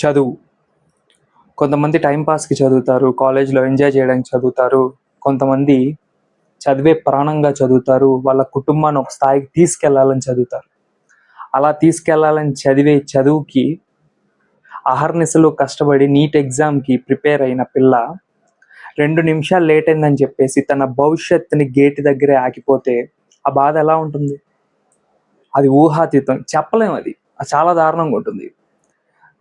చదువు. కొంతమంది టైం పాస్‌కి చదువుతారు, కాలేజ్‌లో ఎంజాయ్ చేయడానికి చదువుతారు. కొంతమంది చదివే ప్రాణంగా చదువుతారు. వాళ్ళ కుటుంబాన్ని ఒక స్థాయికి తీసుకెళ్లాలని చదువుతారు. అలా తీసుకెళ్లాలని చదివే చదువుకి అహర్నిశలు కష్టపడి నీట్ ఎగ్జామ్‌కి ప్రిపేర్ అయిన పిల్ల 2 నిమిషాలు లేట్ అయిందని చెప్పేసి తన భవిష్యత్తుని గేట్ దగ్గరే ఆగిపోతే ఆ బాధ ఎలా ఉంటుంది? అది ఊహాతీతం. చెప్పలేం అది. అది చాలా దారుణంగా ఉంటుంది.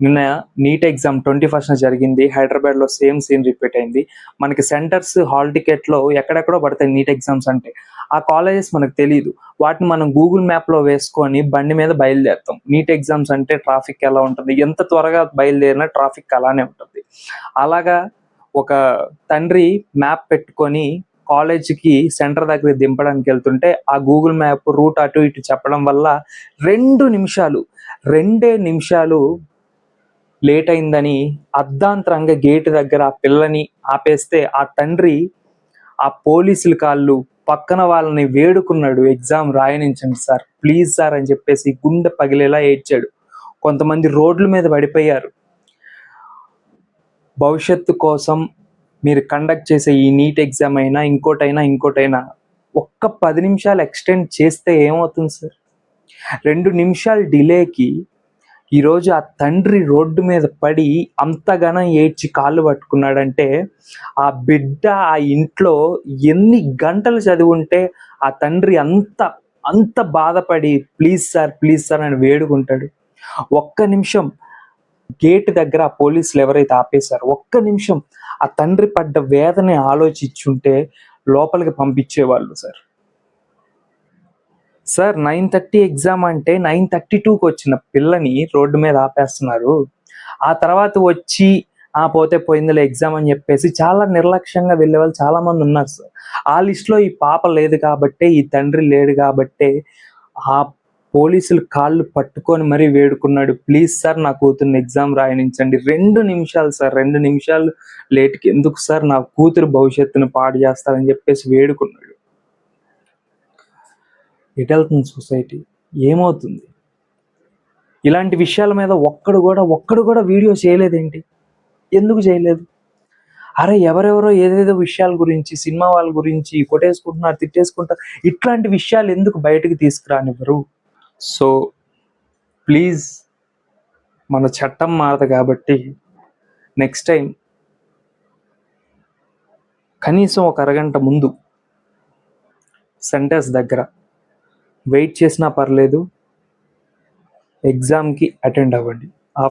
నిన్న నీట్ ఎగ్జామ్ 21న జరిగింది. హైదరాబాద్‌లో సేమ్ సీన్ రిపీట్ అయింది. మనకి సెంటర్స్, హాల్ టికెట్‌లో ఎక్కడెక్కడో పడతాయి నీట్ ఎగ్జామ్స్ అంటే. ఆ కాలేజెస్ మనకు తెలీదు. వాటిని మనం గూగుల్ మ్యాప్‌లో వేసుకొని బండి మీద బయలుదేరుతాం. నీట్ ఎగ్జామ్స్ అంటే ట్రాఫిక్ ఎలా ఉంటుంది? ఎంత త్వరగా బయలుదేరినా ట్రాఫిక్ అలానే ఉంటుంది. అలాగా ఒక తండ్రి మ్యాప్ పెట్టుకొని కాలేజ్‌కి సెంటర్ దగ్గర దింపడానికి వెళ్తుంటే, ఆ గూగుల్ మ్యాప్ రూట్ అటు ఇటు చెప్పడం వల్ల 2 నిమిషాలు, 2 నిమిషాలు లేట్ అయిందని అర్ధాంతరంగా గేట్ దగ్గర ఆ పిల్లని ఆపేస్తే ఆ తండ్రి ఆ పోలీసుల కాళ్ళు పక్కన వాళ్ళని వేడుకున్నాడు. ఎగ్జామ్ రాయనించండి సార్, ప్లీజ్ సార్ అని చెప్పేసి గుండె పగిలేలా ఏడ్చాడు. కొంతమంది రోడ్ల మీద పడిపోయారు. భవిష్యత్తు కోసం మీరు కండక్ట్ చేసే ఈ నీట్ ఎగ్జామ్ అయినా ఇంకోటైనా ఒక్క 10 నిమిషాలు ఎక్స్టెండ్ చేస్తే ఏమవుతుంది సార్? 2 నిమిషాలు డిలేకి ఈరోజు ఆ తండ్రి రోడ్డు మీద పడి అంతగానం ఏడ్చి కాళ్ళు పట్టుకున్నాడంటే ఆ బిడ్డ ఆ ఇంట్లో ఎన్ని గంటలు చదివుంటే ఆ తండ్రి అంత బాధపడి ప్లీజ్ సార్ అని వేడుకుంటాడు. ఒక్క నిమిషం గేట్ దగ్గర ఆ పోలీసులు ఎవరైతే ఆపేశారో ఒక్క నిమిషం ఆ తండ్రి పడ్డ వేదన ఆలోచించుంటే లోపలికి పంపించేవాళ్ళు సార్. 9:30 ఎగ్జామ్ అంటే 9:32కి వచ్చిన పిల్లని రోడ్డు మీద ఆపేస్తున్నారు. ఆ తర్వాత వచ్చి పోతే పోయిందిలే ఎగ్జామ్ అని చెప్పేసి చాలా నిర్లక్ష్యంగా వెళ్ళేవాళ్ళు చాలా మంది ఉన్నారు సార్. ఆ లిస్ట్‌లో ఈ పాప లేదు కాబట్టే, ఈ తండ్రి లేడు కాబట్టే ఆ పోలీసులు కాళ్ళు పట్టుకొని మరీ వేడుకున్నాడు. ప్లీజ్ సార్ నా కూతుర్ని ఎగ్జామ్ రాయనించండి. 2 నిమిషాలు సార్, 2 నిమిషాలు లేట్‌కి ఎందుకు సార్ నా కూతురు భవిష్యత్తును పాడు చేస్తారని చెప్పేసి వేడుకున్నాడు. ఎటెళ్తుంది సొసైటీ? ఏమవుతుంది? ఇలాంటి విషయాల మీద ఒక్కడు కూడా వీడియో చేయలేదేంటి? ఎందుకు చేయలేదు? అరే ఎవరెవరో ఏదేదో విషయాల గురించి, సినిమా వాళ్ళ గురించి కొట్టేసుకుంటున్నారు, తిట్టేసుకుంటారు. ఇట్లాంటి విషయాలు ఎందుకు బయటకి తీసుకురానివ్వరు? సో ప్లీజ్, మన చట్టం మారదు కాబట్టి నెక్స్ట్ టైం కనీసం ఒక అరగంట ముందు సెంటర్స్ దగ్గర వెయిట్ చేసినా పర్లేదు, ఎగ్జామ్‌కి అటెండ్ అవ్వండి.